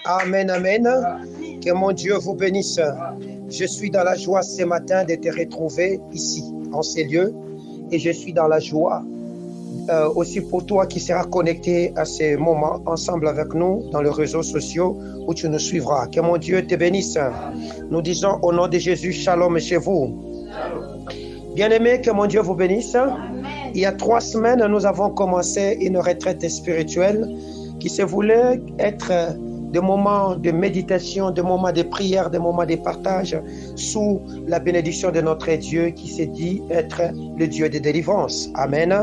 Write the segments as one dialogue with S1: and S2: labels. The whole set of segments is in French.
S1: Amen, amen. Que mon Dieu vous bénisse. Je suis dans la joie ce matin de te retrouver ici, en ces lieux. Et je suis dans la joie aussi pour toi qui seras connecté à ces moments ensemble avec nous dans les réseaux sociaux où tu nous suivras. Que mon Dieu te bénisse. Nous disons au nom de Jésus, shalom chez vous. Bien-aimés, que mon Dieu vous bénisse. Il y a 3 semaines, nous avons commencé une retraite spirituelle qui se voulait être des moments de méditation, des moments de prière, des moments de partage sous la bénédiction de notre Dieu qui s'est dit être le Dieu de délivrance. Amen.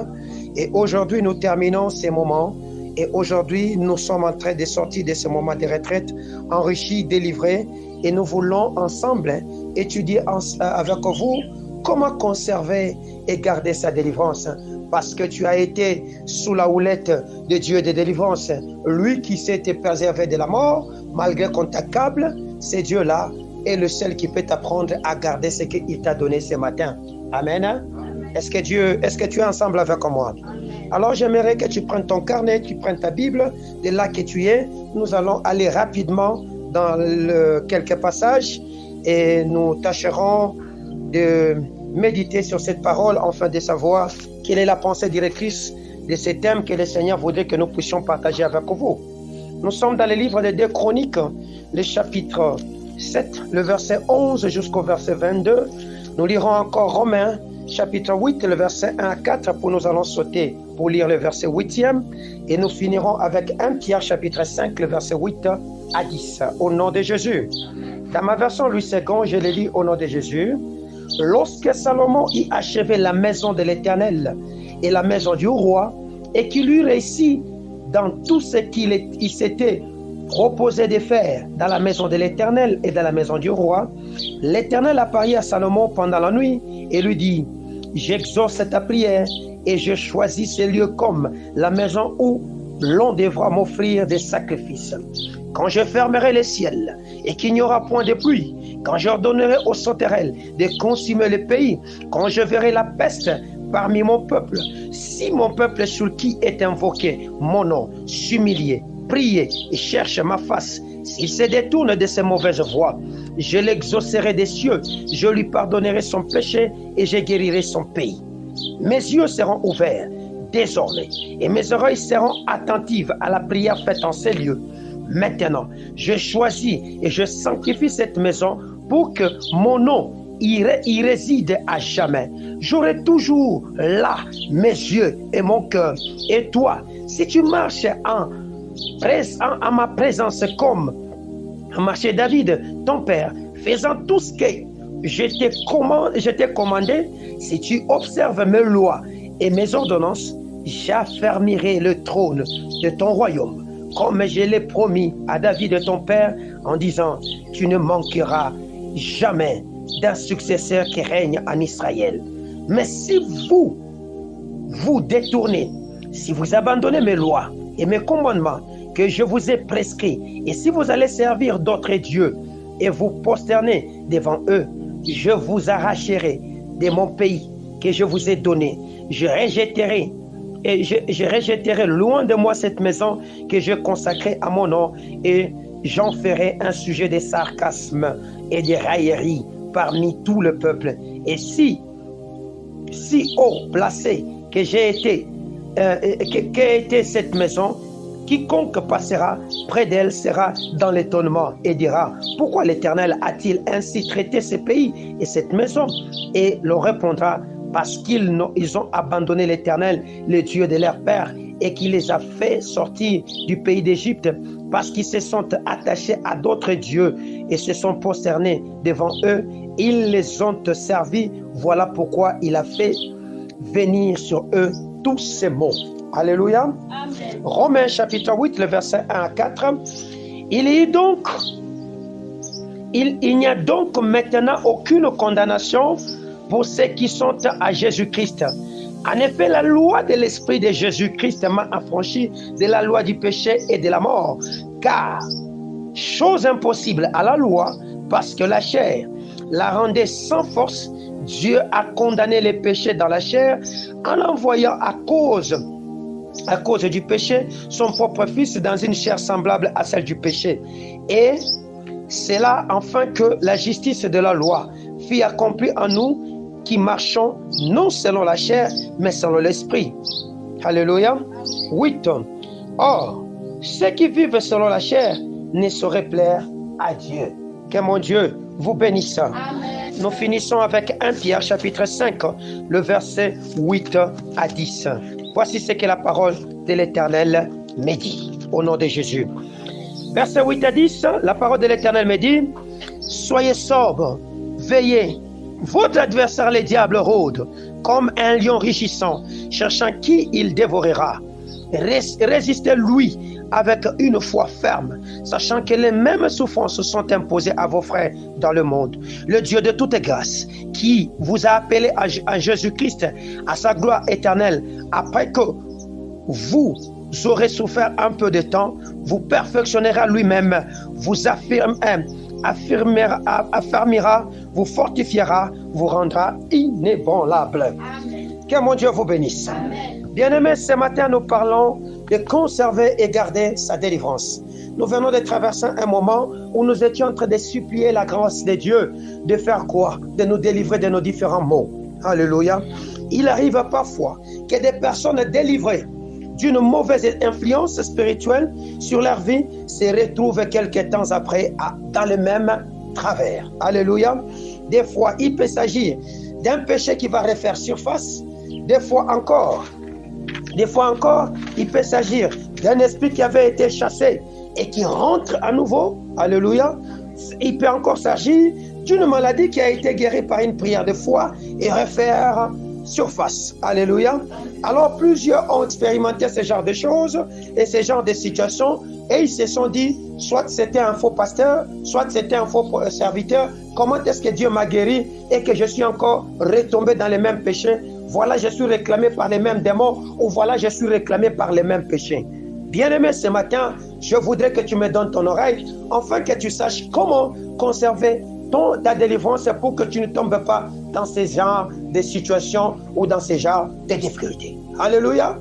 S1: Et aujourd'hui, nous terminons ces moments et aujourd'hui, nous sommes en train de sortir de ce moment de retraite enrichis, délivrés et nous voulons ensemble étudier avec vous comment conserver et garder sa délivrance. Parce que tu as été sous la houlette de Dieu de délivrance. Lui qui s'était préservé de la mort, malgré qu'on t'accable, c'est Dieu-là est le seul qui peut t'apprendre à garder ce qu'il t'a donné ce matin. Amen. Est-ce que tu es ensemble avec moi? Alors j'aimerais que tu prennes ton carnet, tu prennes ta Bible, de là que tu es. Nous allons aller rapidement dans quelques passages et nous tâcherons de méditer sur cette parole afin de savoir quelle est la pensée directrice de ces thèmes que le Seigneur voudrait que nous puissions partager avec vous. Nous sommes dans le livre des 2 Chroniques, le chapitre 7, le verset 11 jusqu'au verset 22. Nous lirons encore Romains, chapitre 8, le verset 1 à 4, pour nous allons sauter pour lire le verset 8e. Et nous finirons avec 1 Pierre, chapitre 5, le verset 8 à 10. Au nom de Jésus. Dans ma version Louis II, je le lis au nom de Jésus. Lorsque Salomon y achevait la maison de l'Éternel et la maison du roi, et qu'il eut réussi dans tout ce qu'il s'était proposé de faire dans la maison de l'Éternel et dans la maison du roi, l'Éternel apparut à Salomon pendant la nuit et lui dit: j'exauce ta prière et je choisis ce lieu comme la maison où l'on devra m'offrir des sacrifices. Quand je fermerai les ciels et qu'il n'y aura point de pluie, quand j'ordonnerai aux sauterelles de consumer le pays, quand je verrai la peste parmi mon peuple, si mon peuple sur qui est invoqué mon nom s'humilie, prie et cherche ma face, s'il se détourne de ses mauvaises voies, je l'exaucerai des cieux, je lui pardonnerai son péché et je guérirai son pays. Mes yeux seront ouverts désormais et mes oreilles seront attentives à la prière faite en ces lieux. Maintenant, je choisis et je sanctifie cette maison pour que mon nom y réside à jamais. J'aurai toujours là mes yeux et mon cœur. Et toi, si tu marches en ma présence comme a marché David, ton père, faisant tout ce que je t'ai commandé, si tu observes mes lois et mes ordonnances, j'affermirai le trône de ton royaume, comme je l'ai promis à David ton père, en disant: tu ne manqueras jamais d'un successeur qui règne en Israël. Mais si vous vous détournez, si vous abandonnez mes lois et mes commandements que je vous ai prescrits, et si vous allez servir d'autres dieux et vous prosterner devant eux, je vous arracherai de mon pays que je vous ai donné. Je rejetterai loin de moi cette maison que je consacrais à mon nom, et j'en ferai un sujet de sarcasme et de raillerie parmi tout le peuple. Et si haut placé que j'ai été, qu'a été cette maison, quiconque passera près d'elle sera dans l'étonnement et dira: pourquoi l'Éternel a-t-il ainsi traité ce pays et cette maison? Et l'on répondra: parce qu'ils ont abandonné l'Éternel, le Dieu de leur père, et qu'il les a fait sortir du pays d'Égypte, parce qu'ils se sont attachés à d'autres dieux et se sont prosternés devant eux. Ils les ont servis. Voilà pourquoi il a fait venir sur eux tous ces maux. Alléluia. Amen. Romains chapitre 8, le verset 1 à 4. Il n'y a donc maintenant aucune condamnation pour ceux qui sont à Jésus-Christ. En effet, la loi de l'Esprit de Jésus-Christ m'a affranchi de la loi du péché et de la mort. Car, chose impossible à la loi, parce que la chair la rendait sans force, Dieu a condamné les péchés dans la chair en envoyant à cause à cause du péché, son propre Fils dans une chair semblable à celle du péché. Et c'est là enfin que la justice de la loi fut accomplie en nous qui marchons non selon la chair, mais selon l'esprit. Alléluia. 8. Or, ceux qui vivent selon la chair ne sauraient plaire à Dieu. Que mon Dieu vous bénisse. Amen. Nous finissons avec 1 Pierre chapitre 5, le verset 8 à 10. Voici ce que la parole de l'Éternel me dit, au nom de Jésus. Verset 8 à 10, la parole de l'Éternel me dit, « Soyez sobres, veillez. Votre adversaire, le diable, rôde comme un lion rugissant, cherchant qui il dévorera. Résistez-lui avec une foi ferme, sachant que les mêmes souffrances sont imposées à vos frères dans le monde. Le Dieu de toute grâce, qui vous a appelé à Jésus-Christ, à sa gloire éternelle, après que vous aurez souffert un peu de temps, vous perfectionnera lui-même, vous affermira, vous fortifiera, vous rendra inébranlable. Amen. Que mon Dieu vous bénisse. Bien-aimés, ce matin, nous parlons de conserver et garder sa délivrance. Nous venons de traverser un moment où nous étions en train de supplier la grâce de Dieu de faire quoi? De nous délivrer de nos différents maux. Alléluia. Il arrive parfois que des personnes délivrées d'une mauvaise influence spirituelle sur leur vie se retrouvent quelques temps après dans le même travers. Alléluia. Des fois, il peut s'agir d'un péché qui va refaire surface. Des fois encore, il peut s'agir d'un esprit qui avait été chassé et qui rentre à nouveau. Alléluia. Il peut encore s'agir d'une maladie qui a été guérie par une prière de foi et refaire surface. Alléluia. Alors plusieurs ont expérimenté ce genre de choses et ce genre de situations et ils se sont dit, soit c'était un faux pasteur, soit c'était un faux serviteur. Comment est-ce que Dieu m'a guéri et que je suis encore retombé dans les mêmes péchés? Voilà, je suis réclamé par les mêmes démons ou voilà, je suis réclamé par les mêmes péchés. Bien-aimé, ce matin, je voudrais que tu me donnes ton oreille afin que tu saches comment conserver ta délivrance pour que tu ne tombes pas dans ces genres de situations ou dans ces genres de difficultés. Alléluia.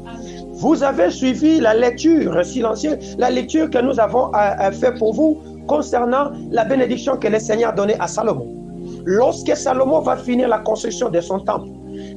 S1: Vous avez suivi la lecture silencieuse, la lecture que nous avons fait pour vous concernant la bénédiction que le Seigneur a donnée à Salomon. Lorsque Salomon va finir la construction de son temple,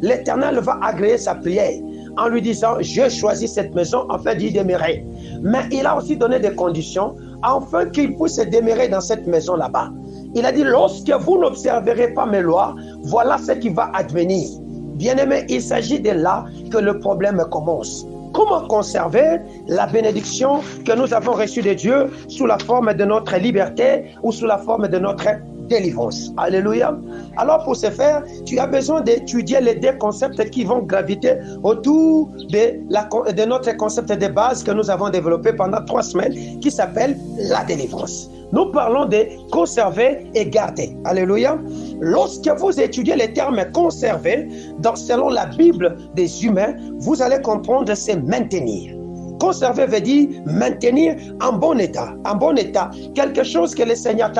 S1: l'Éternel va agréer sa prière en lui disant, je choisis cette maison afin d'y demeurer. Mais il a aussi donné des conditions afin qu'il puisse demeurer dans cette maison là-bas. Il a dit, lorsque vous n'observerez pas mes lois, voilà ce qui va advenir. Bien-aimé, il s'agit de là que le problème commence. Comment conserver la bénédiction que nous avons reçue de Dieu sous la forme de notre liberté ou sous la forme de notre délivrance? Alléluia. Alors pour ce faire, tu as besoin d'étudier les deux concepts qui vont graviter autour de notre concept de base que nous avons développé pendant 3 semaines qui s'appelle la délivrance. Nous parlons de conserver et garder. Alléluia. Lorsque vous étudiez les termes conserver, selon la Bible des humains, vous allez comprendre c'est maintenir. Conserver veut dire maintenir en bon état. En bon état, quelque chose que le Seigneur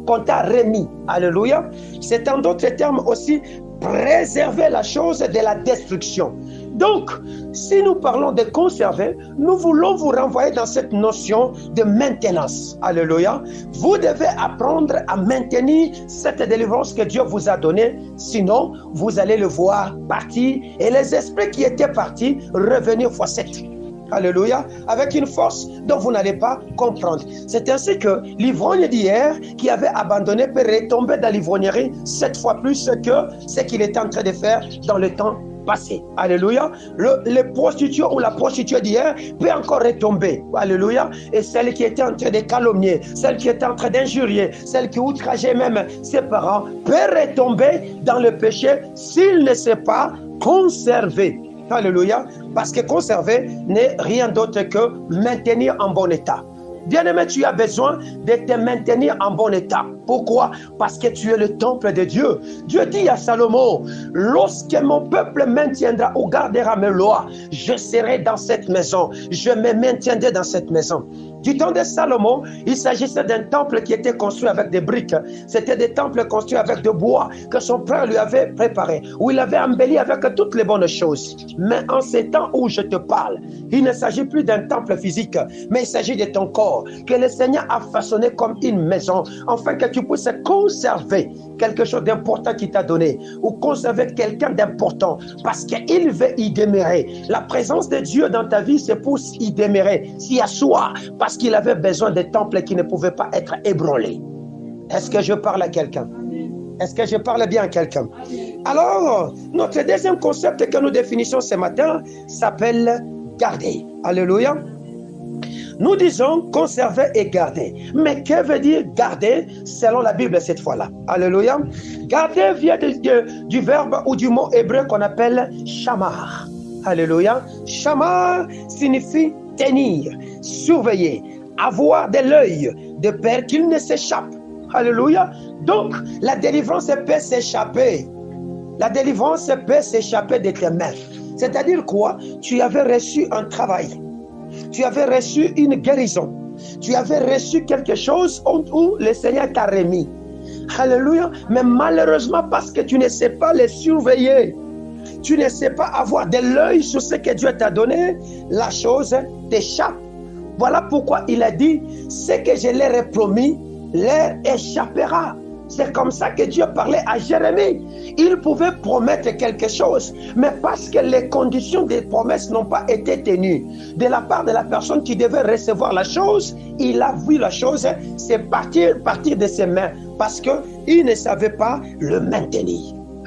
S1: qu'on t'a remis. Alléluia. C'est en d'autres termes aussi préserver la chose de la destruction. Donc, si nous parlons de conserver, nous voulons vous renvoyer dans cette notion de maintenance. Alléluia. Vous devez apprendre à maintenir cette délivrance que Dieu vous a donnée. Sinon, vous allez le voir partir et les esprits qui étaient partis revenir x7. Alléluia, avec une force dont vous n'allez pas comprendre. C'est ainsi que l'ivrogne d'hier qui avait abandonné peut retomber dans l'ivrognerie 7 fois plus que ce qu'il était en train de faire dans le temps passé. Alléluia. Le prostitué ou la prostituée d'hier peut encore retomber. Alléluia. Et celle qui était en train de calomnier, celle qui était en train d'injurier, celle qui outrageait même ses parents peut retomber dans le péché s'il ne s'est pas conservé. Alléluia. Parce que conserver n'est rien d'autre que maintenir en bon état. Bien-aimé, tu as besoin de te maintenir en bon état. Pourquoi? Parce que tu es le temple de Dieu. Dieu dit à Salomon, lorsque mon peuple maintiendra ou gardera mes lois, je serai dans cette maison. Je me maintiendrai dans cette maison. Du temps de Salomon, il s'agissait d'un temple qui était construit avec des briques. C'était des temples construits avec de bois que son père lui avait préparé, où il avait embelli avec toutes les bonnes choses. Mais en ces temps où je te parle, il ne s'agit plus d'un temple physique, mais il s'agit de ton corps, que le Seigneur a façonné comme une maison, afin que tu puisses conserver quelque chose d'important qu'il t'a donné, ou conserver quelqu'un d'important, parce qu'il veut y demeurer. La présence de Dieu dans ta vie, c'est pour y demeurer, s'y asseoir, parce qu'il avait besoin de temples qui ne pouvaient pas être ébranlés. Est-ce que je parle à quelqu'un? Est-ce que je parle bien à quelqu'un? Alors, notre deuxième concept que nous définissons ce matin s'appelle garder. Alléluia. Nous disons conserver et garder. Mais que veut dire garder selon la Bible cette fois-là? Alléluia. Garder vient du verbe ou du mot hébreu qu'on appelle shamar. Alléluia. Shamar signifie tenir, surveiller, avoir de l'œil, de peur qu'il ne s'échappe. Alléluia. Donc, la délivrance peut s'échapper. La délivrance peut s'échapper de tes mains. C'est-à-dire quoi? Tu avais reçu un travail. Tu avais reçu une guérison. Tu avais reçu quelque chose où le Seigneur t'a remis. Alléluia. Mais malheureusement, parce que tu ne sais pas les surveiller, tu ne sais pas avoir de l'œil sur ce que Dieu t'a donné, la chose t'échappe. Voilà pourquoi il a dit, ce que je leur ai promis, leur échappera. C'est comme ça que Dieu parlait à Jérémie. Il pouvait promettre quelque chose, mais parce que les conditions des promesses n'ont pas été tenues de la part de la personne qui devait recevoir la chose, il a vu la chose, c'est partir de ses mains, parce qu'il ne savait pas le maintenir.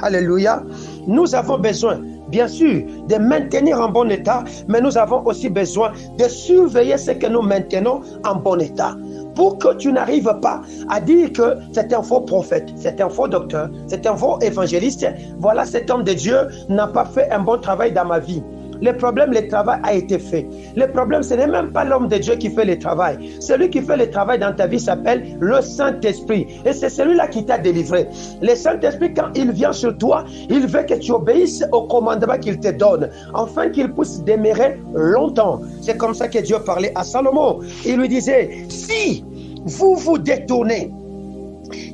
S1: Alléluia. Nous avons besoin, bien sûr, de maintenir en bon état, mais nous avons aussi besoin de surveiller ce que nous maintenons en bon état. Pour que tu n'arrives pas à dire que c'est un faux prophète, c'est un faux docteur, c'est un faux évangéliste. Voilà, cet homme de Dieu n'a pas fait un bon travail dans ma vie. Le problème, le travail a été fait. Le problème, ce n'est même pas l'homme de Dieu qui fait le travail. Celui qui fait le travail dans ta vie s'appelle le Saint-Esprit. Et c'est celui-là qui t'a délivré. Le Saint-Esprit, quand il vient sur toi, il veut que tu obéisses au commandement qu'il te donne, afin qu'il puisse demeurer longtemps. C'est comme ça que Dieu parlait à Salomon. Il lui disait, si vous vous détournez,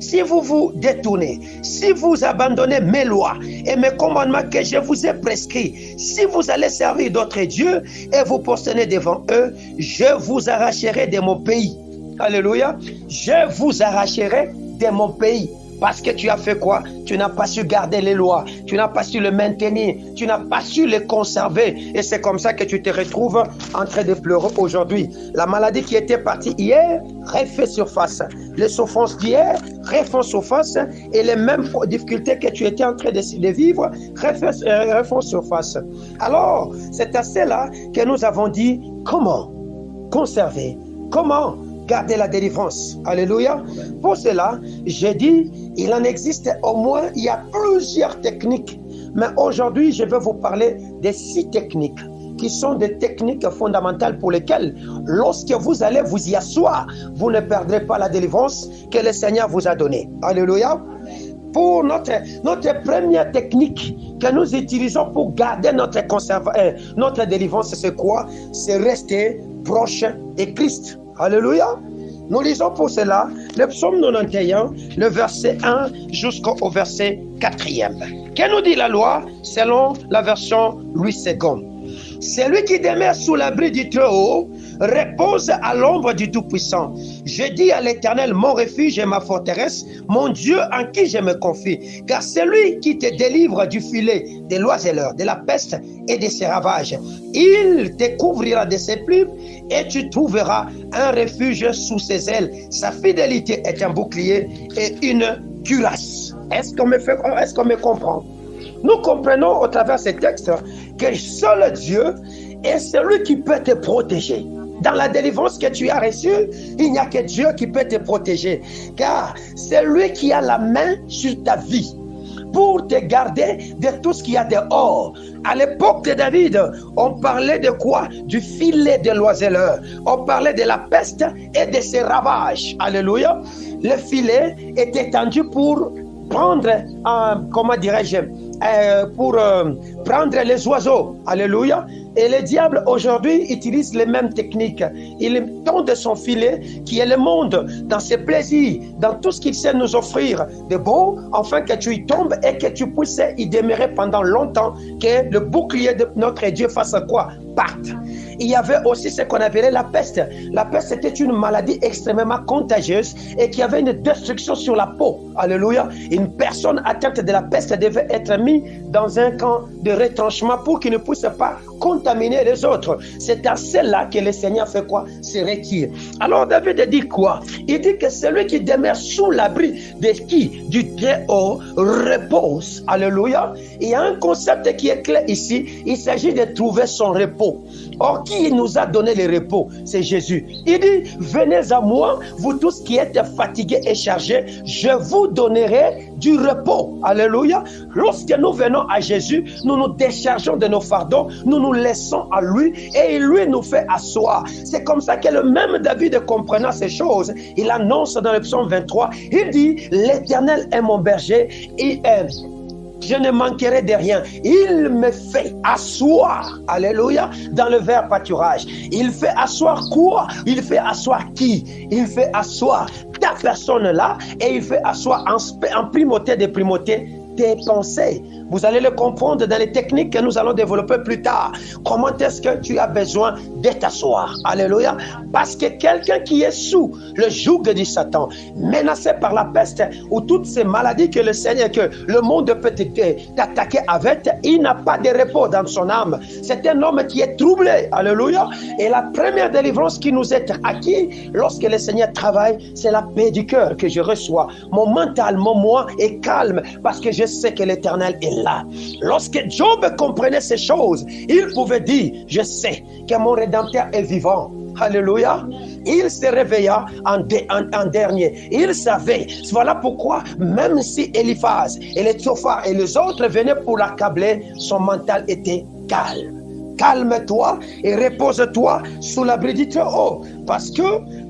S1: si vous abandonnez mes lois et mes commandements que je vous ai prescrits, si vous allez servir d'autres dieux et vous prosternez devant eux, je vous arracherai de mon pays. Alléluia. Je vous arracherai de mon pays. Parce que tu as fait quoi? Tu n'as pas su garder les lois, tu n'as pas su le maintenir, tu n'as pas su les conserver. Et c'est comme ça que tu te retrouves en train de pleurer aujourd'hui. La maladie qui était partie hier refait surface. Les souffrances d'hier refont surface. Et les mêmes difficultés que tu étais en train de vivre refont surface. Alors, c'est à cela que nous avons dit comment conserver, comment garder la délivrance. Alléluia. Pour cela, j'ai dit, il en existe au moins, il y a plusieurs techniques. Mais aujourd'hui, je vais vous parler des 6 techniques qui sont des techniques fondamentales pour lesquelles, lorsque vous allez vous y asseoir, vous ne perdrez pas la délivrance que le Seigneur vous a donnée. Alléluia. Pour notre première technique que nous utilisons pour garder notre délivrance, c'est quoi? C'est rester proche de Christ. Alléluia. Nous lisons pour cela le psaume 91, le verset 1 jusqu'au verset 4e. Que nous dit la loi selon la version Louis II? Celui qui demeure sous l'abri du Très-Haut repose à l'ombre du Tout-Puissant. Je dis à l'Éternel, mon refuge et ma forteresse, mon Dieu en qui je me confie. Car celui qui te délivre du filet des l'oiseleur, de la peste et de ses ravages, il te couvrira de ses plumes et tu trouveras un refuge sous ses ailes. Sa fidélité est un bouclier et une cuirasse. Est-ce qu'on me comprend? Nous comprenons au travers de ces textes que seul Dieu est celui qui peut te protéger. Dans la délivrance que tu as reçue, il n'y a que Dieu qui peut te protéger. Car c'est lui qui a la main sur ta vie pour te garder de tout ce qu'il y a dehors. À l'époque de David, on parlait de quoi? Du filet de l'oiseleur. On parlait de la peste et de ses ravages. Alléluia. Le filet était tendu pour prendre, prendre les oiseaux. Alléluia. Et le diable aujourd'hui utilise les mêmes techniques. Il tend de son filet qui est le monde, dans ses plaisirs, dans tout ce qu'il sait nous offrir de beau, afin que tu y tombes et que tu puisses y demeurer pendant longtemps, que le bouclier de notre Dieu fasse quoi? Parte. Il y avait aussi ce qu'on appelait la peste. La peste était une maladie extrêmement contagieuse et qui avait une destruction sur la peau. Alléluia. Une personne atteinte de la peste devait être mise dans un camp de retranchement pour qu'il ne puisse pas contaminer les autres. C'est à cela que le Seigneur fait quoi? Se retire. Alors David dit quoi? Il dit que celui qui demeure sous l'abri de qui? Du Très-Haut repose. Alléluia. Il y a un concept qui est clair ici. Il s'agit de trouver son repos. Or, qui nous a donné le repos? C'est Jésus. Il dit, venez à moi, vous tous qui êtes fatigués et chargés, je vous donnerai du repos. Alléluia. Lorsque nous venons à Jésus, nous nous déchargeons de nos fardeaux, nous nous laissons à lui et lui nous fait asseoir. C'est comme ça que le même David, comprenant ces choses, il annonce dans le psaume 23, il dit, l'Éternel est mon berger, je ne manquerai de rien. Il me fait asseoir, alléluia, dans le vert pâturage. Il fait asseoir quoi? Il fait asseoir qui? Il fait asseoir ta personne là et il fait asseoir en primauté des primautés tes pensées. Vous allez le comprendre dans les techniques que nous allons développer plus tard. Comment est-ce que tu as besoin de t'asseoir? Alléluia. Parce que quelqu'un qui est sous le joug du Satan, menacé par la peste ou toutes ces maladies que le Seigneur, que le monde peut t'attaquer avec, il n'a pas de repos dans son âme. C'est un homme qui est troublé. Alléluia. Et la première délivrance qui nous est acquise lorsque le Seigneur travaille, c'est la paix du cœur que je reçois. Mon mental, mon moi est calme parce que je sais que l'Éternel est là. Lorsque Job comprenait ces choses, il pouvait dire, je sais que mon Rédempteur est vivant. Alléluia. Il se réveilla en dernier. Il savait. Voilà pourquoi, même si Eliphaz et les Tsophar et les autres venaient pour l'accabler, son mental était calme. Calme-toi et repose-toi sous l'abri du Très-Haut. Parce que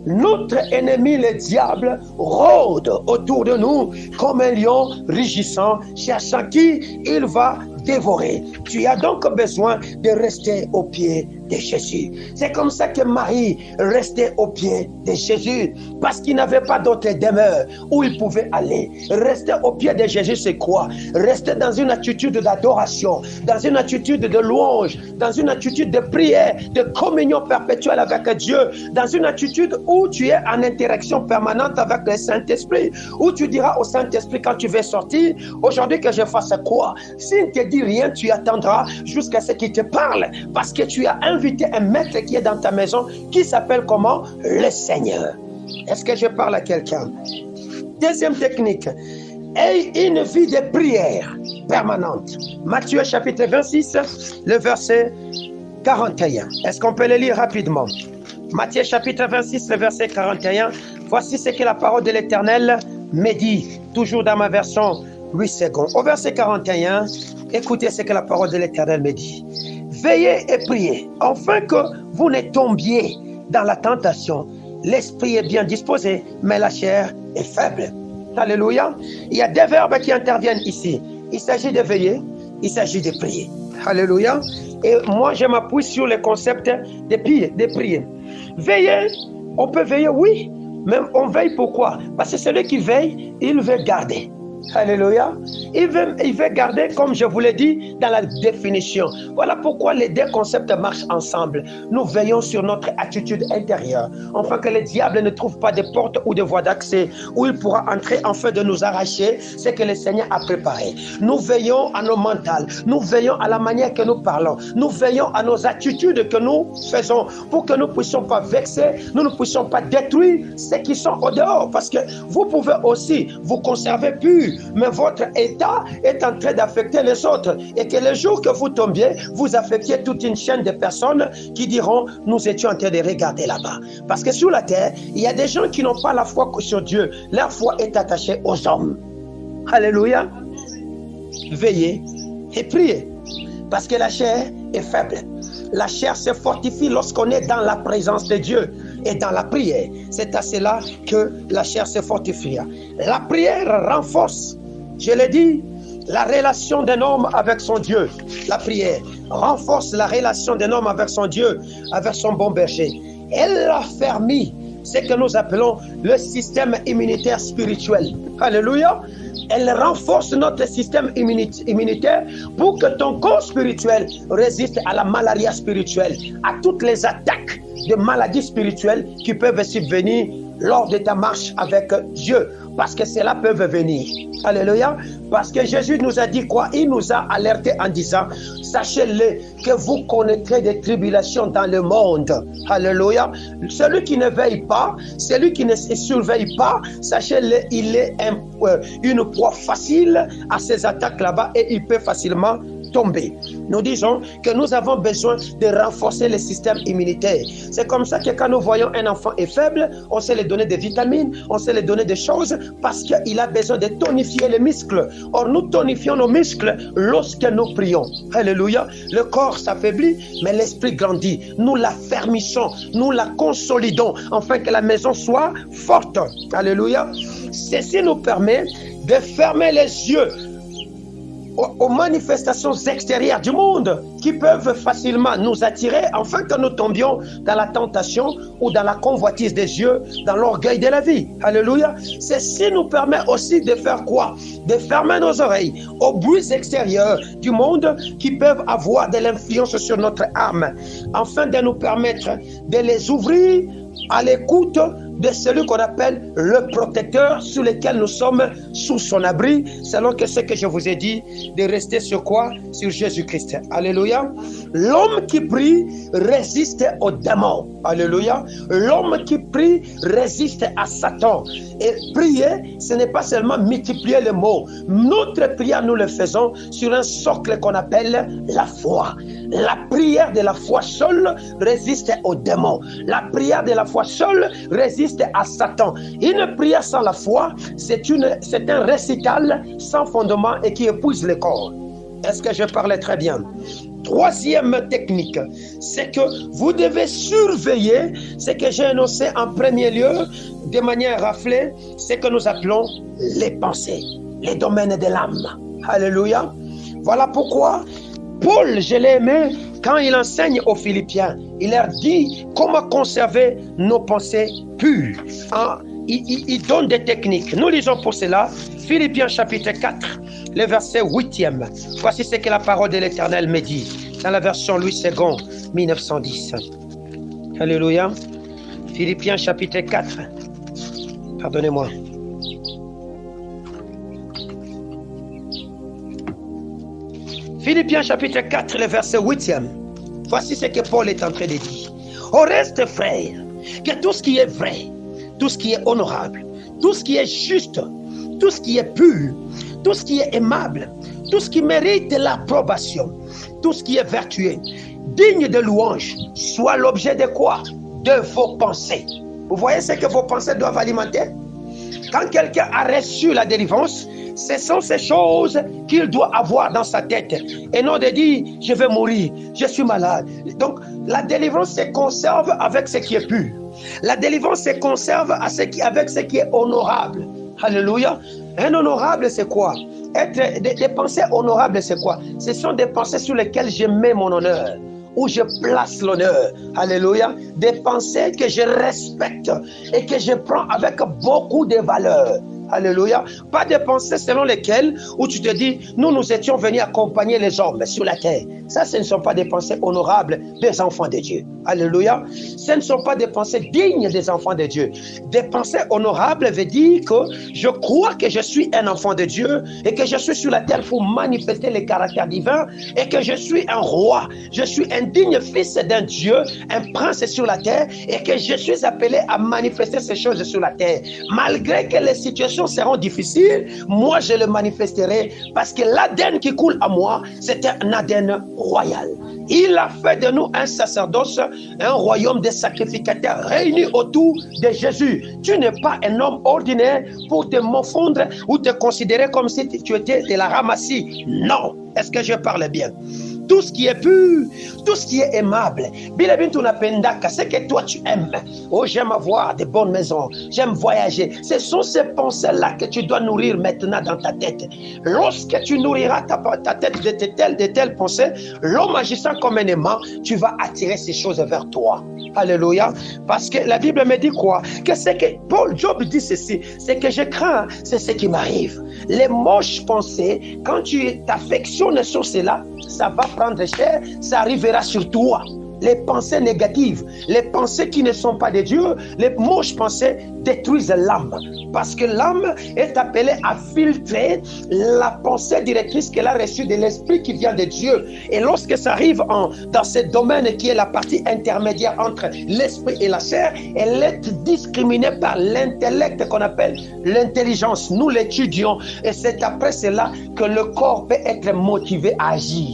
S1: notre ennemi, le diable, rôde autour de nous comme un lion rugissant, cherchant qui il va dévorer. Tu as donc besoin de rester au pied de Jésus. C'est comme ça que Marie restait au pied de Jésus, parce qu'il n'avait pas d'autre demeure où il pouvait aller. Rester au pied de Jésus, c'est quoi? Rester dans une attitude d'adoration, dans une attitude de louange, dans une attitude de prière, de communion perpétuelle avec Dieu, dans une attitude où tu es en interaction permanente avec le Saint-Esprit, où tu diras au Saint-Esprit quand tu veux sortir, aujourd'hui que je fasse quoi? S'il ne te dit rien, tu attendras jusqu'à ce qu'il te parle, parce que tu as invité un maître qui est dans ta maison, qui s'appelle comment? Le Seigneur. Est-ce que je parle à quelqu'un? Deuxième technique, aie une vie de prière permanente. Matthieu chapitre 26, le verset 41. Est-ce qu'on peut le lire rapidement? Matthieu chapitre 26, le verset 41. Voici ce que la parole de l'Éternel me dit, toujours dans ma version 8 secondes. Au verset 41, écoutez ce que la parole de l'Éternel me dit. Veillez et priez, afin que vous ne tombiez dans la tentation. L'esprit est bien disposé, mais la chair est faible. Alléluia. Il y a deux verbes qui interviennent ici. Il s'agit de veiller, il s'agit de prier. Alléluia. Et moi, je m'appuie sur le concept de prier. Veiller, on peut veiller, oui, mais on veille pourquoi? Parce que celui qui veille, il veut garder. Alléluia. Il veut garder, comme je vous l'ai dit, dans la définition. Voilà pourquoi les deux concepts marchent ensemble. Nous veillons sur notre attitude intérieure, afin que le diable ne trouve pas de porte ou de voie d'accès où il pourra entrer afin de nous arracher ce que le Seigneur a préparé. Nous veillons à nos mentales, nous veillons à la manière que nous parlons, nous veillons à nos attitudes que nous faisons pour que nous ne puissions pas vexer, nous ne puissions pas détruire ceux qui sont au dehors, parce que vous pouvez aussi vous conserver pur, mais votre état est en train d'affecter les autres, et que le jour que vous tombiez, vous affectiez toute une chaîne de personnes qui diront, nous étions en train de regarder là-bas. Parce que sur la terre, il y a des gens qui n'ont pas la foi sur Dieu, leur foi est attachée aux hommes. Alléluia. Veillez et priez, parce que la chair est faible. La chair se fortifie lorsqu'on est dans la présence de Dieu et dans la prière. C'est à cela que la chair se fortifie. La prière renforce, je l'ai dit, la relation d'un homme avec son Dieu. La prière renforce la relation d'un homme avec son Dieu, avec son bon berger. Elle affermit ce que nous appelons le système immunitaire spirituel. Alléluia. Elle renforce notre système immunitaire pour que ton corps spirituel résiste à la malaria spirituelle, à toutes les attaques de maladies spirituelles qui peuvent subvenir lors de ta marche avec Dieu, parce que cela peut venir. Alléluia. Parce que Jésus nous a dit quoi? Il nous a alerté en disant, sachez-le que vous connaîtrez des tribulations dans le monde. Alléluia. Celui qui ne veille pas, celui qui ne se surveille pas, sachez-le, il est une proie facile à ces attaques là-bas et il peut facilement tomber. Nous disons que nous avons besoin de renforcer le système immunitaire. C'est comme ça que quand nous voyons un enfant est faible, on sait lui donner des vitamines, on sait lui donner des choses parce qu'il a besoin de tonifier les muscles. Or, nous tonifions nos muscles lorsque nous prions. Alléluia. Le corps s'affaiblit, mais l'esprit grandit. Nous l'affermissons, nous la consolidons, afin que la maison soit forte. Alléluia. Ceci nous permet de fermer les yeux aux manifestations extérieures du monde qui peuvent facilement nous attirer afin que nous tombions dans la tentation ou dans la convoitise des yeux, dans l'orgueil de la vie. Alléluia. Ceci nous permet aussi de faire quoi? De fermer nos oreilles aux bruits extérieurs du monde qui peuvent avoir de l'influence sur notre âme, afin de nous permettre de les ouvrir à l'écoute de celui qu'on appelle le protecteur sur lequel nous sommes sous son abri, selon que ce que je vous ai dit, de rester sur quoi? Sur Jésus-Christ. Alléluia. L'homme qui prie résiste aux démons. Alléluia. L'homme qui prie résiste à Satan. Et prier, ce n'est pas seulement multiplier les mots. Notre prière, nous le faisons sur un socle qu'on appelle la foi. La prière de la foi seule résiste aux démons. La prière de la foi seule résiste à Satan. Une prière sans la foi, c'est un récital sans fondement et qui épuise le corps. Est-ce que je parlais très bien? Troisième technique, c'est que vous devez surveiller ce que j'ai énoncé en premier lieu, de manière raflée, ce que nous appelons les pensées, les domaines de l'âme. Alléluia. Voilà pourquoi Paul, je l'ai aimé, quand il enseigne aux Philippiens, il leur dit comment conserver nos pensées pures. Il donne des techniques. Nous lisons pour cela Philippiens chapitre 4, le verset 8e. Voici ce que la parole de l'Éternel me dit dans la version Louis II, 1910. Alléluia. Philippiens chapitre 4. Pardonnez-moi. Philippiens chapitre 4, le verset 8e. Voici ce que Paul est en train de dire. Au reste, frères, que tout ce qui est vrai, tout ce qui est honorable, tout ce qui est juste, tout ce qui est pur, tout ce qui est aimable, tout ce qui mérite l'approbation, tout ce qui est vertueux, digne de louange, soit l'objet de quoi? De vos pensées. Vous voyez ce que vos pensées doivent alimenter? Quand quelqu'un a reçu la délivrance, ce sont ces choses qu'il doit avoir dans sa tête. Et non de dire, je vais mourir, je suis malade. Donc, la délivrance se conserve avec ce qui est pur. La délivrance se conserve avec ce qui est honorable. Alléluia. Un honorable, c'est quoi? Des pensées honorables, c'est quoi? Ce sont des pensées sur lesquelles je mets mon honneur, où je place l'honneur. Alléluia. Des pensées que je respecte et que je prends avec beaucoup de valeur. Alléluia. Pas de pensées selon lesquelles où tu te dis, nous étions venus accompagner les hommes sur la terre. Ça, ce ne sont pas des pensées honorables des enfants de Dieu. Alléluia. Ce ne sont pas des pensées dignes des enfants de Dieu. Des pensées honorables veut dire que je crois que je suis un enfant de Dieu et que je suis sur la terre pour manifester le caractère divin et que je suis un roi. Je suis un digne fils d'un Dieu, un prince sur la terre et que je suis appelé à manifester ces choses sur la terre. Malgré que les situations seront difficiles, moi je le manifesterai parce que l'ADN qui coule à moi, c'est un ADN royal. Il a fait de nous un sacerdoce, un royaume de sacrificateurs réunis autour de Jésus. Tu n'es pas un homme ordinaire pour te morfondre ou te considérer comme si tu étais de la ramassie. Non. Est-ce que je parle bien? tout ce qui est pur, tout ce qui est aimable. C'est que toi tu aimes. Oh, j'aime avoir de bonnes maisons, j'aime voyager. Ce sont ces pensées-là que tu dois nourrir maintenant dans ta tête. Lorsque tu nourriras ta tête de telles pensées, l'homme agissant comme un aimant, tu vas attirer ces choses vers toi. Alléluia. Parce que la Bible me dit quoi? Que c'est que Job dit ceci, c'est que je crains, c'est ce qui m'arrive. Les moches pensées, quand tu t'affectionnes sur cela, ça va prendre cher, ça arrivera sur toi. Les pensées négatives, les pensées qui ne sont pas de Dieu, les moches pensées détruisent l'âme. Parce que l'âme est appelée à filtrer la pensée directrice qu'elle a reçue de l'esprit qui vient de Dieu. Et lorsque ça arrive dans ce domaine qui est la partie intermédiaire entre l'esprit et la chair, elle est discriminée par l'intellect qu'on appelle l'intelligence. Nous l'étudions et c'est après cela que le corps peut être motivé à agir.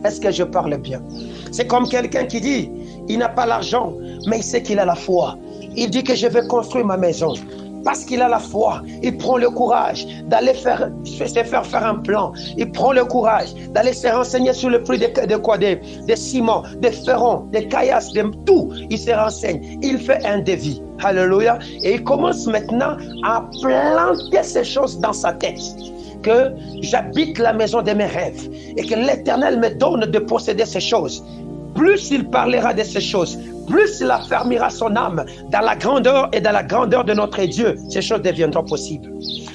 S1: Est-ce que je parle bien? C'est comme quelqu'un qui dit, il n'a pas l'argent, mais il sait qu'il a la foi. Il dit que je vais construire ma maison. Parce qu'il a la foi, il prend le courage d'aller se faire un plan. Il prend le courage d'aller se renseigner sur le prix de quoi? Des ciments, des ferrons, des caillasses, de tout. Il se renseigne. Il fait un devis. Alléluia. Et il commence maintenant à planter ces choses dans sa tête. Que j'habite la maison de mes rêves et que l'Éternel me donne de posséder ces choses. Plus il parlera de ces choses, plus il affermira son âme dans la grandeur et dans la grandeur de notre Dieu, ces choses deviendront possibles.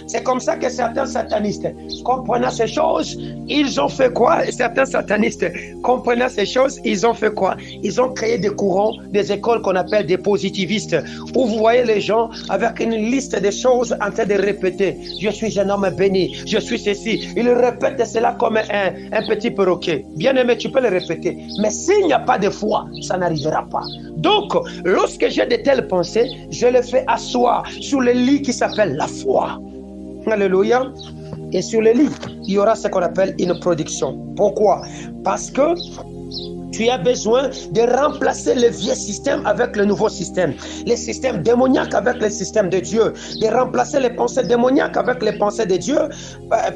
S1: C'est comme ça que certains satanistes, comprenant ces choses, ils ont fait quoi? Certains satanistes, comprenant ces choses, ils ont fait quoi? Ils ont créé des courants, des écoles qu'on appelle des positivistes, où vous voyez les gens avec une liste de choses en train de répéter. Je suis un homme béni, je suis ceci. Ils répètent cela comme un petit perroquet. Bien aimé, tu peux le répéter. Mais s'il n'y a pas de foi, ça n'arrivera pas. Donc, lorsque j'ai de telles pensées, je les fais asseoir sur le lit qui s'appelle la foi. Alléluia. Et sur le lit, il y aura ce qu'on appelle une production. Pourquoi? Parce que tu as besoin de remplacer le vieux système avec le nouveau système. Les systèmes démoniaques avec les systèmes de Dieu. De remplacer les pensées démoniaques avec les pensées de Dieu.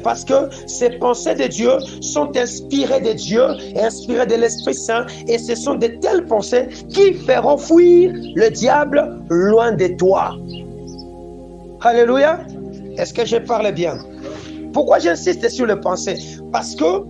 S1: Parce que ces pensées de Dieu sont inspirées de Dieu et inspirées de l'Esprit Saint. Et ce sont de telles pensées qui feront fuir le diable loin de toi. Alléluia. Est-ce que je parle bien? Pourquoi j'insiste sur les pensées? Parce que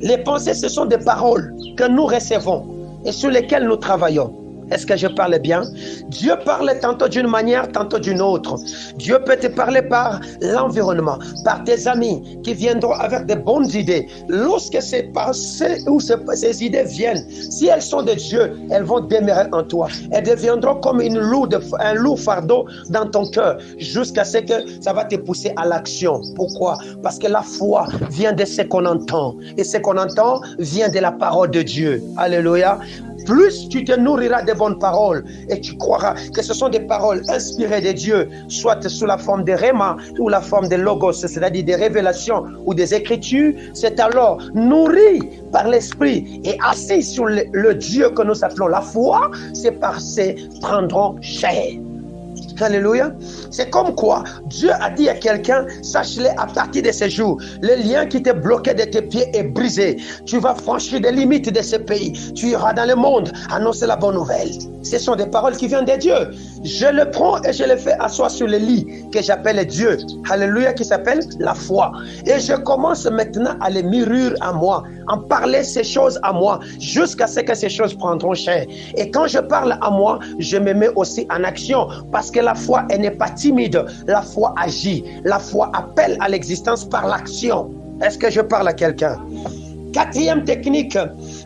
S1: les pensées, ce sont des paroles que nous recevons et sur lesquelles nous travaillons. Est-ce que je parle bien? Dieu parle tantôt d'une manière, tantôt d'une autre. Dieu peut te parler par l'environnement, par tes amis qui viendront avec de bonnes idées. Lorsque ces pensées ou ces idées viennent, si elles sont de Dieu, elles vont demeurer en toi. Elles deviendront comme un lourd fardeau dans ton cœur jusqu'à ce que ça va te pousser à l'action. Pourquoi? Parce que la foi vient de ce qu'on entend. Et ce qu'on entend vient de la parole de Dieu. Alléluia. Plus tu te nourriras de bonnes paroles et tu croiras que ce sont des paroles inspirées de Dieu, soit sous la forme de Réma ou la forme de Logos, c'est-à-dire des révélations ou des écritures, c'est alors nourri par l'Esprit et assis sur le Dieu que nous appelons la foi, ces pensées prendront chair. Alléluia. C'est comme quoi Dieu a dit à quelqu'un, sache-le à partir de ce jour, le lien qui te bloquait de tes pieds est brisé. Tu vas franchir des limites de ce pays. Tu iras dans le monde annoncer la bonne nouvelle. Ce sont des paroles qui viennent de Dieu. Je le prends et je le fais asseoir sur le lit que j'appelle Dieu. Alléluia, qui s'appelle la foi. Et je commence maintenant à les mûrir à moi, en parler ces choses à moi, jusqu'à ce que ces choses prendront chair. Et quand je parle à moi, je me mets aussi en action, parce que la foi, elle n'est pas timide. La foi agit. La foi appelle à l'existence par l'action. Est-ce que je parle à quelqu'un? Quatrième technique,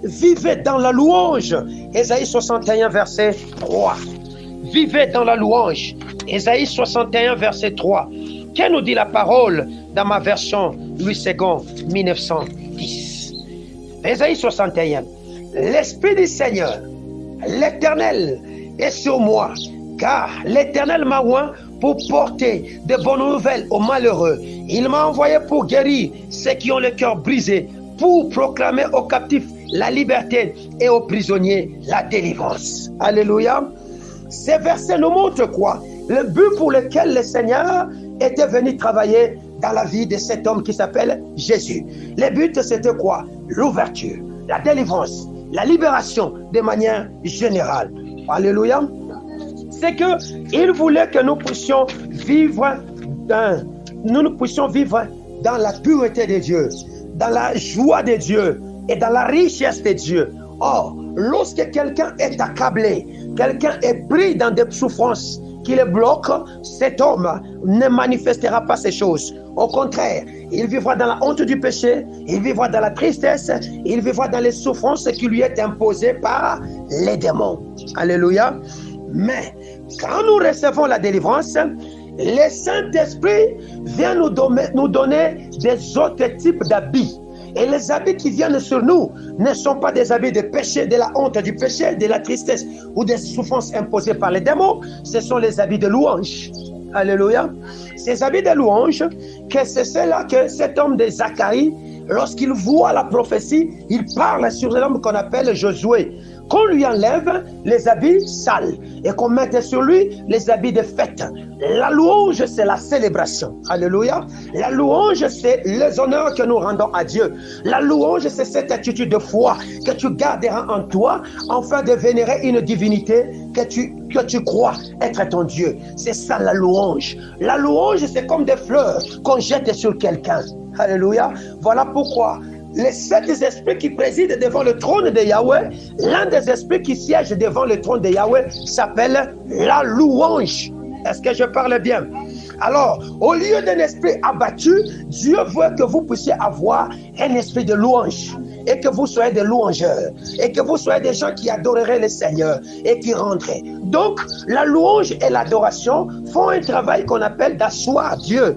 S1: vivez dans la louange. Ésaïe 61, verset 3. Vivez dans la louange. Ésaïe 61, verset 3. Que nous dit la parole dans ma version Louis II 1910? Ésaïe 61. L'Esprit du Seigneur, l'Éternel, est sur moi, car l'Éternel m'a oint pour porter de bonnes nouvelles aux malheureux. Il m'a envoyé pour guérir ceux qui ont le cœur brisé, pour proclamer aux captifs la liberté et aux prisonniers la délivrance. Alléluia. Ces versets nous montrent quoi? Le but pour lequel le Seigneur était venu travailler dans la vie de cet homme qui s'appelle Jésus. Le but, c'était quoi? L'ouverture, la délivrance, la libération de manière générale. Alléluia. C'est qu'il voulait que nous puissions vivre dans la pureté de Dieu, dans la joie de Dieu et dans la richesse de Dieu. Or, lorsque quelqu'un est accablé, quelqu'un est pris dans des souffrances qui le bloquent, cet homme ne manifestera pas ces choses. Au contraire, il vivra dans la honte du péché, il vivra dans la tristesse, il vivra dans les souffrances qui lui est imposées par les démons. Alléluia. Mais quand nous recevons la délivrance, le Saint-Esprit vient nous donner des autres types d'habits. Et les habits qui viennent sur nous ne sont pas des habits de péché, de la honte du péché, de la tristesse ou des souffrances imposées par les démons. Ce sont les habits de louange. Alléluia. Ces habits de louange, que c'est cela que cet homme de Zacharie, lorsqu'il voit la prophétie, il parle sur l'homme qu'on appelle Josué. Qu'on lui enlève les habits sales et qu'on mette sur lui les habits de fête. La louange, c'est la célébration. Alléluia. La louange, c'est les honneurs que nous rendons à Dieu. La louange, c'est cette attitude de foi que tu garderas en toi afin de vénérer une divinité que tu crois être ton Dieu. C'est ça la louange. La louange, c'est comme des fleurs qu'on jette sur quelqu'un. Alléluia. Voilà pourquoi les 7 esprits qui président devant le trône de Yahweh, l'un des esprits qui siège devant le trône de Yahweh s'appelle la louange. Est-ce que je parle bien? Alors, au lieu d'un esprit abattu, Dieu veut que vous puissiez avoir un esprit de louange et que vous soyez des louangeurs et que vous soyez des gens qui adoreraient le Seigneur et qui rendraient. Donc, la louange et l'adoration font un travail qu'on appelle d'asseoir Dieu.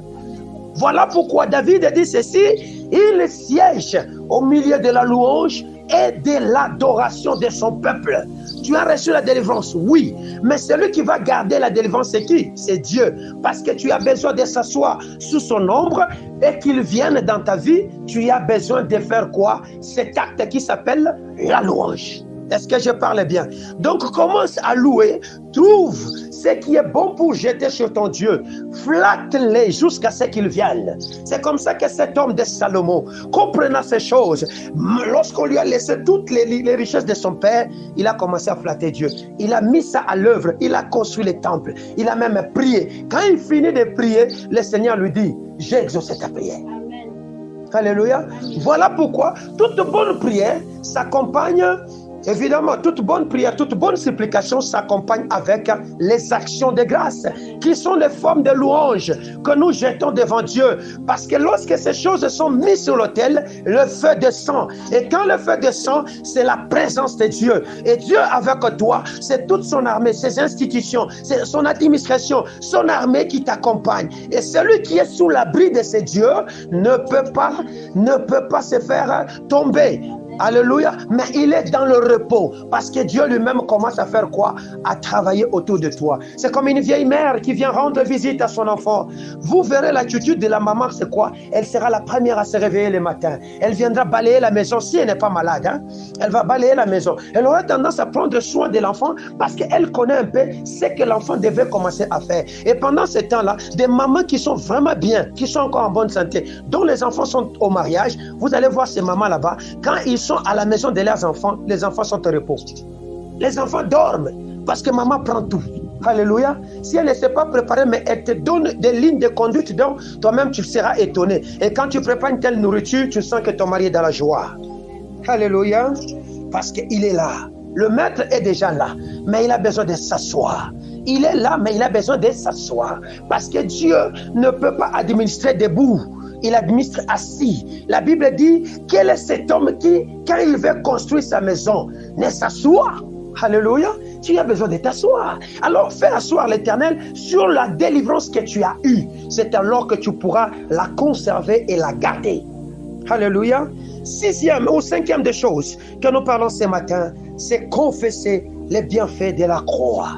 S1: Voilà pourquoi David dit ceci, il siège au milieu de la louange et de l'adoration de son peuple. Tu as reçu la délivrance, oui, mais celui qui va garder la délivrance, c'est qui? C'est Dieu. Parce que tu as besoin de s'asseoir sous son ombre et qu'il vienne dans ta vie, tu as besoin de faire quoi? Cet acte qui s'appelle la louange. Est-ce que je parle bien? Donc commence à louer, trouve ce qui est bon pour jeter sur ton Dieu, flatte-les jusqu'à ce qu'ils viennent. C'est comme ça que cet homme de Salomon, comprenant ces choses, lorsqu'on lui a laissé toutes les richesses de son père, il a commencé à flatter Dieu. Il a mis ça à l'œuvre, il a construit les temples, il a même prié. Quand il finit de prier, le Seigneur lui dit, j'ai exaucé ta prière. Alléluia. Voilà pourquoi toute bonne prière s'accompagne. Évidemment, toute bonne prière, toute bonne supplication s'accompagne avec les actions de grâce, qui sont les formes de louange que nous jetons devant Dieu. Parce que lorsque ces choses sont mises sur l'autel, le feu descend. Et quand le feu descend, c'est la présence de Dieu. Et Dieu avec toi, c'est toute son armée, ses institutions, c'est son administration, son armée qui t'accompagne. Et celui qui est sous l'abri de ces dieux ne peut pas se faire tomber. Alléluia, mais il est dans le repos parce que Dieu lui-même commence à faire quoi? À travailler autour de toi. C'est comme une vieille mère qui vient rendre visite à son enfant. Vous verrez l'attitude de la maman, c'est quoi? Elle sera la première à se réveiller le matin. Elle viendra balayer la maison si elle n'est pas malade. Elle va balayer la maison. Elle aura tendance à prendre soin de l'enfant parce qu'elle connaît un peu ce que l'enfant devait commencer à faire. Et pendant ce temps-là, des mamans qui sont vraiment bien, qui sont encore en bonne santé, dont les enfants sont au mariage, vous allez voir ces mamans là-bas, quand ils sont à la maison de leurs enfants, les enfants sont au repos. Les enfants dorment parce que maman prend tout. Alléluia. Si elle ne s'est pas préparée, mais elle te donne des lignes de conduite, donc toi-même tu seras étonné. Et quand tu prépares une telle nourriture, tu sens que ton mari est dans la joie. Alléluia. Parce qu'il est là. Le maître est déjà là, mais il a besoin de s'asseoir. Il est là, mais il a besoin de s'asseoir. Parce que Dieu ne peut pas administrer debout. Il administre assis. La Bible dit, quel est cet homme qui, quand il veut construire sa maison, ne s'assoit? Alléluia. Tu as besoin de t'asseoir. Alors fais asseoir l'Éternel sur la délivrance que tu as eue. C'est alors que tu pourras la conserver et la garder. Alléluia. 6e ou 5e des choses que nous parlons ce matin, c'est confesser les bienfaits de la croix.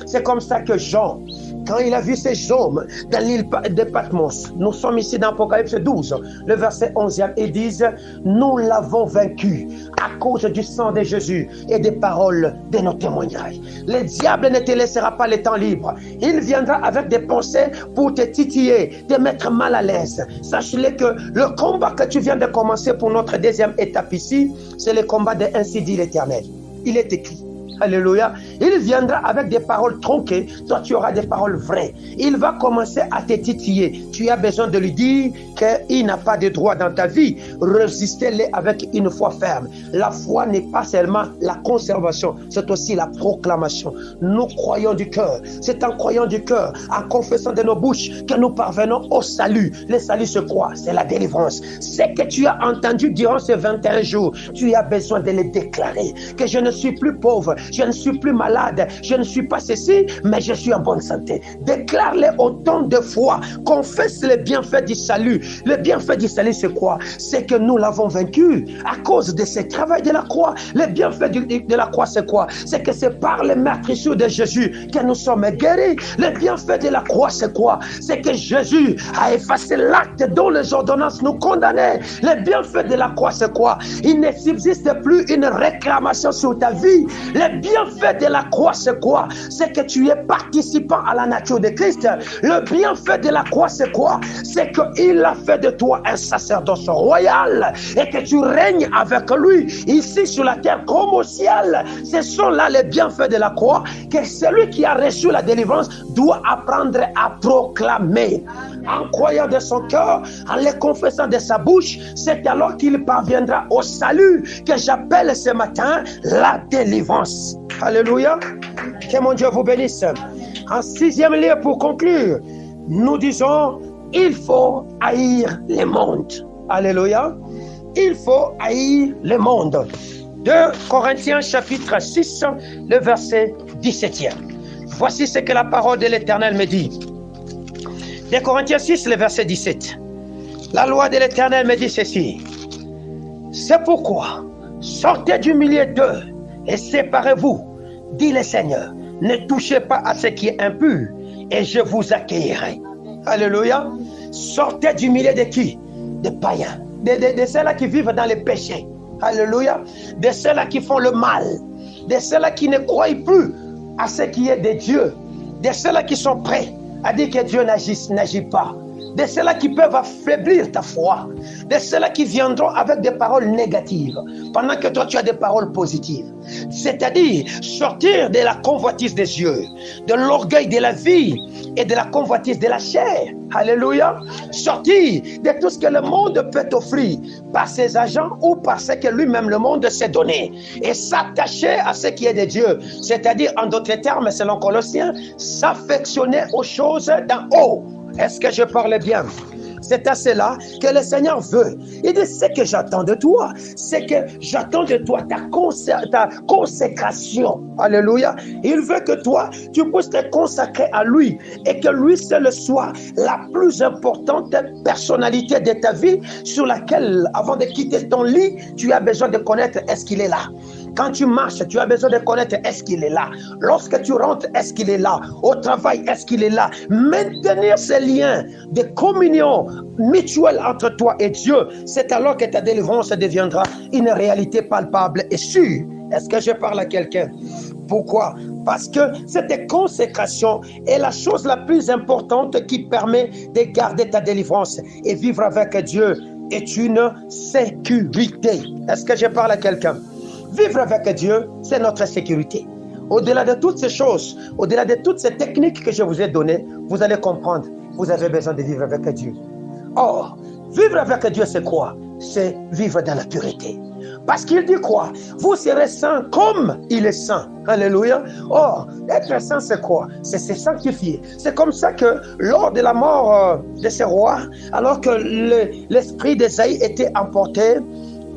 S1: C'est comme ça que Jean, quand il a vu ces hommes dans l'île de Patmos, nous sommes ici dans Apocalypse 12, le verset 11e, ils disent, nous l'avons vaincu à cause du sang de Jésus et des paroles de nos témoignages. Le diable ne te laissera pas le temps libre. Il viendra avec des pensées pour te titiller, te mettre mal à l'aise. Sache-le que le combat que tu viens de commencer pour notre deuxième étape ici, c'est le combat de ainsi dit l'Éternel. Il est écrit. Alléluia. Il viendra avec des paroles tronquées. Toi, tu auras des paroles vraies. Il va commencer à te titiller. Tu as besoin de lui dire qu'il n'a pas de droit dans ta vie. Résistez-le avec une foi ferme. La foi n'est pas seulement la conservation, c'est aussi la proclamation. Nous croyons du cœur. C'est en croyant du cœur, en confessant de nos bouches, que nous parvenons au salut. Le salut, c'est quoi? C'est la délivrance. Ce que tu as entendu durant ces 21 jours, tu as besoin de le déclarer. Que je ne suis plus pauvre. Je ne suis plus malade, je ne suis pas ceci, mais je suis en bonne santé. Déclare-le autant de fois. Confesse les bienfaits du salut. Le bienfait du salut, c'est quoi? C'est que nous l'avons vaincu à cause de ce travail de la croix. Le bienfait de la croix, c'est quoi? C'est que c'est par le meurtrissure de Jésus que nous sommes guéris. Le bienfait de la croix, c'est quoi? C'est que Jésus a effacé l'acte dont les ordonnances nous condamnaient. Le bienfait de la croix, c'est quoi? Il ne subsiste plus une réclamation sur ta vie. Le bienfait de la croix, c'est quoi? C'est que tu es participant à la nature de Christ. Le bienfait de la croix, c'est quoi? C'est qu'il a fait de toi un sacerdoce royal et que tu règnes avec lui ici sur la terre comme au ciel. Ce sont là les bienfaits de la croix que celui qui a reçu la délivrance doit apprendre à proclamer. En croyant de son cœur, en le confessant de sa bouche, c'est alors qu'il parviendra au salut que j'appelle ce matin la délivrance. Alléluia. Que mon Dieu vous bénisse. En 6e lieu, pour conclure, nous disons, il faut haïr le monde. Alléluia. Il faut haïr le monde. 2 Corinthiens chapitre 6, le verset 17e. Voici ce que la parole de l'Éternel me dit. 2 Corinthiens 6, le verset 17. La loi de l'Éternel me dit ceci. C'est pourquoi, sortez du milieu d'eux et séparez-vous, dit le Seigneur. Ne touchez pas à ce qui est impur et je vous accueillerai. Alléluia. Sortez du milieu de qui? Des païens. De ceux-là qui vivent dans les péchés. Alléluia. De ceux-là qui font le mal. De ceux-là qui ne croient plus à ce qui est de Dieu. De ceux-là qui sont prêts à dire que Dieu n'agit pas. De ceux-là qui peuvent affaiblir ta foi. De ceux-là qui viendront avec des paroles négatives, pendant que toi tu as des paroles positives. C'est-à-dire sortir de la convoitise des yeux, de l'orgueil de la vie et de la convoitise de la chair. Alléluia. Sortir de tout ce que le monde peut t'offrir par ses agents ou par ce que lui-même le monde s'est donné. Et s'attacher à ce qui est de Dieu. C'est-à-dire, en d'autres termes, selon Colossiens, s'affectionner aux choses d'en haut. Est-ce que je parle bien? C'est à cela que le Seigneur veut. Il dit, ce que j'attends de toi, c'est que j'attends de toi ta consécration. Alléluia. Il veut que toi, tu puisses te consacrer à lui et que lui seul soit la plus importante personnalité de ta vie sur laquelle, avant de quitter ton lit, tu as besoin de connaître est-ce qu'il est là. Quand tu marches, tu as besoin de connaître est-ce qu'il est là. Lorsque tu rentres, est-ce qu'il est là. Au travail, est-ce qu'il est là. Maintenir ces liens de communion mutuelle entre toi et Dieu, c'est alors que ta délivrance deviendra une réalité palpable et sûre. Est-ce que je parle à quelqu'un? Pourquoi? Parce que cette consécration est la chose la plus importante qui permet de garder ta délivrance et vivre avec Dieu est une sécurité. Est-ce que je parle à quelqu'un? Vivre avec Dieu, c'est notre sécurité. Au-delà de toutes ces choses, au-delà de toutes ces techniques que je vous ai données, vous allez comprendre, vous avez besoin de vivre avec Dieu. Or, vivre avec Dieu, c'est quoi? C'est vivre dans la pureté. Parce qu'il dit quoi? Vous serez saints comme il est saint. Alléluia. Or, être saint, c'est quoi? C'est se sanctifier. C'est comme ça que lors de la mort de ce roi, alors que l'esprit d'Ésaïe était emporté,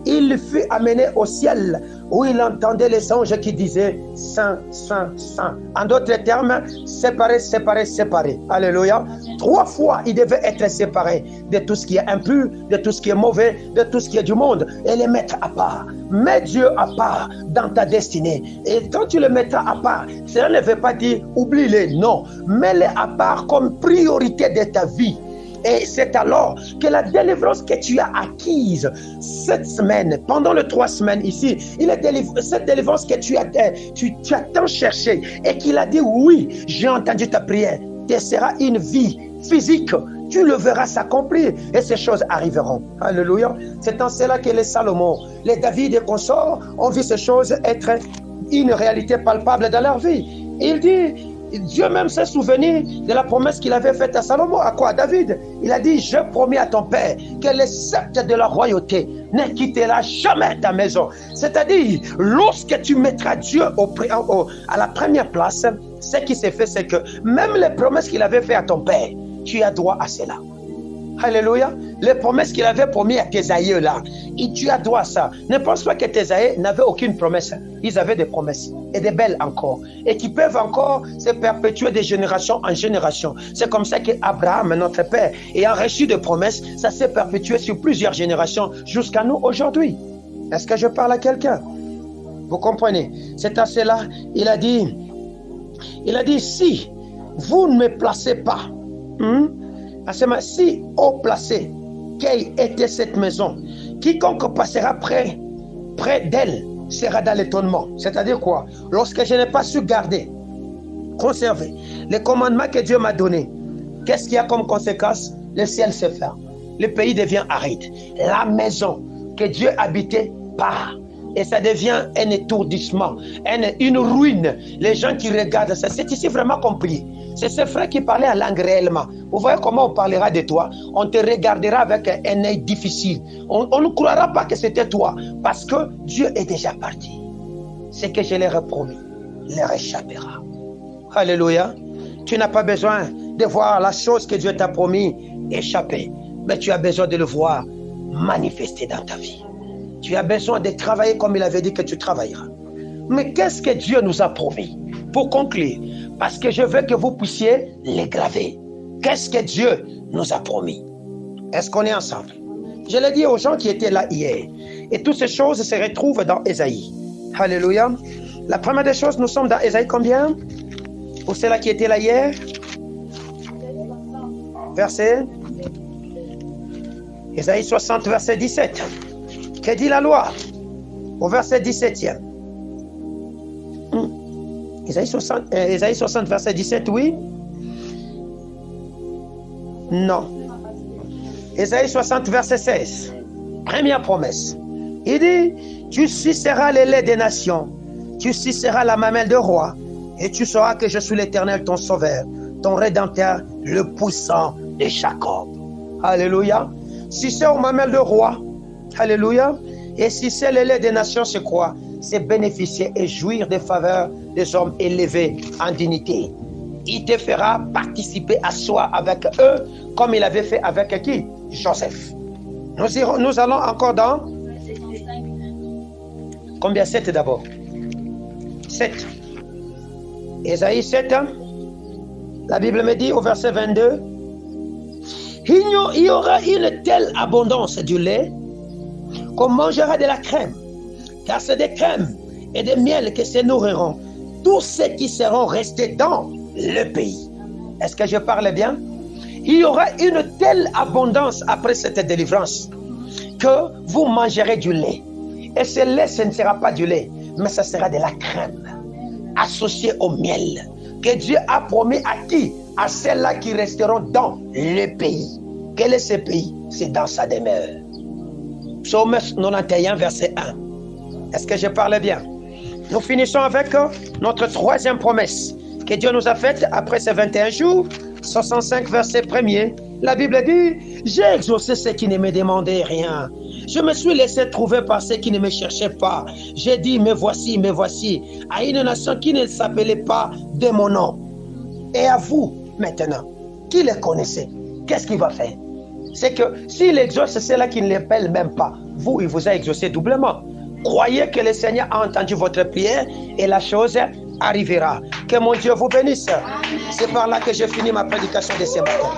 S1: il fut amené au ciel où il entendait les anges qui disaient Saint, Saint, Saint. En d'autres termes, séparé, séparé, séparé. Alléluia. 3 fois, il devait être séparé de tout ce qui est impur, de tout ce qui est mauvais, de tout ce qui est du monde, et les mettre à part. Mets Dieu à part dans ta destinée. Et quand tu le mettras à part, cela ne veut pas dire oublie-les, non. Mets-les à part comme priorité de ta vie. Et c'est alors que la délivrance que tu as acquise cette semaine, pendant les 3 semaines ici, cette délivrance que tu as tant cherché et qu'il a dit oui, j'ai entendu ta prière, ce sera une vie physique. Tu le verras s'accomplir et ces choses arriveront. Alléluia. C'est en cela que les Salomon, les David et consorts ont vu ces choses être une réalité palpable dans leur vie. Il dit, Dieu même s'est souvenu de la promesse qu'il avait faite à Salomon. À quoi? À David. Il a dit, je promis à ton père que le sceptre de la royauté ne quittera jamais ta maison. C'est-à-dire, lorsque tu mettras Dieu à la première place, ce qui s'est fait, c'est que même les promesses qu'il avait faites à ton père, tu as droit à cela. Alléluia. Les promesses qu'il avait promis à tes aïeux là, et tu as droit à ça. Ne pense pas que tes aïeux n'avaient aucune promesse. Ils avaient des promesses, et des belles encore, et qui peuvent encore se perpétuer de génération en génération. C'est comme ça qu'Abraham, notre père, ayant reçu des promesses, ça s'est perpétué sur plusieurs générations jusqu'à nous aujourd'hui. Est-ce que je parle à quelqu'un? Vous comprenez? C'est à cela, il a dit, si vous ne me placez pas, si haut placé qu'elle était cette maison, quiconque passera près d'elle sera dans l'étonnement. C'est-à-dire quoi? Lorsque je n'ai pas su garder, conserver les commandements que Dieu m'a donnés, qu'est-ce qu'il y a comme conséquence? Le ciel se ferme, le pays devient aride, la maison que Dieu habitait part. Et ça devient un étourdissement, une ruine. Les gens qui regardent ça, c'est ici vraiment compris. C'est ce frère qui parlait en langue réellement. Vous voyez comment on parlera de toi? On te regardera avec un œil difficile. On ne croira pas que c'était toi, parce que Dieu est déjà parti. Ce que je leur ai promis leur échappera. Alléluia. Tu n'as pas besoin de voir la chose que Dieu t'a promis échapper, mais tu as besoin de le voir manifester dans ta vie. Tu as besoin de travailler comme il avait dit que tu travailleras. Mais qu'est-ce que Dieu nous a promis? Pour conclure, parce que je veux que vous puissiez les graver. Qu'est-ce que Dieu nous a promis? Est-ce qu'on est ensemble? Je l'ai dit aux gens qui étaient là hier. Et toutes ces choses se retrouvent dans Ésaïe. Alléluia. La première des choses, nous sommes dans Ésaïe combien? Pour ceux-là qui étaient là hier? Verset? Ésaïe 60, verset 17. Que dit la loi? Au verset 17e. Ésaïe 60, verset 17, oui? Non. Ésaïe 60, verset 16. Première promesse. Il dit, tu suceras les laits des nations, tu suceras la mamelle de roi, et tu sauras que je suis l'Éternel, ton sauveur, ton rédempteur, le puissant de Jacob. Alléluia. Si c'est aux mamelles de roi, alléluia. Et si c'est le lait des nations, c'est quoi? C'est bénéficier et jouir des faveurs des hommes élevés en dignité. Il te fera participer à soi avec eux, comme il avait fait avec qui? Joseph. Nous allons encore dans combien? 7 d'abord. 7. Ésaïe 7. La Bible me dit au verset 22, il y aura une telle abondance du lait qu'on mangera de la crème, car c'est des crèmes et des miels que se nourriront tous ceux qui seront restés dans le pays. Est-ce que je parle bien? Il y aura une telle abondance après cette délivrance que vous mangerez du lait. Et ce lait, ce ne sera pas du lait, mais ce sera de la crème associée au miel que Dieu a promis à qui? À celles-là qui resteront dans le pays. Quel est ce pays? C'est dans sa demeure. Psaume 91, verset 1. Est-ce que je parle bien? Nous finissons avec notre troisième promesse que Dieu nous a faite après ces 21 jours. 65, verset 1er. La Bible dit, j'ai exaucé ceux qui ne me demandaient rien. Je me suis laissé trouver par ceux qui ne me cherchaient pas. J'ai dit, me voici, à une nation qui ne s'appelait pas de mon nom. Et à vous, maintenant, qui les connaissez, qu'est-ce qu'il va faire? C'est que s'il exauce ceux-là qui ne l'appellent même pas, vous, il vous a exaucé doublement. Croyez que le Seigneur a entendu votre prière et la chose arrivera. Que mon Dieu vous bénisse. C'est par là que je finis ma prédication de ce matin.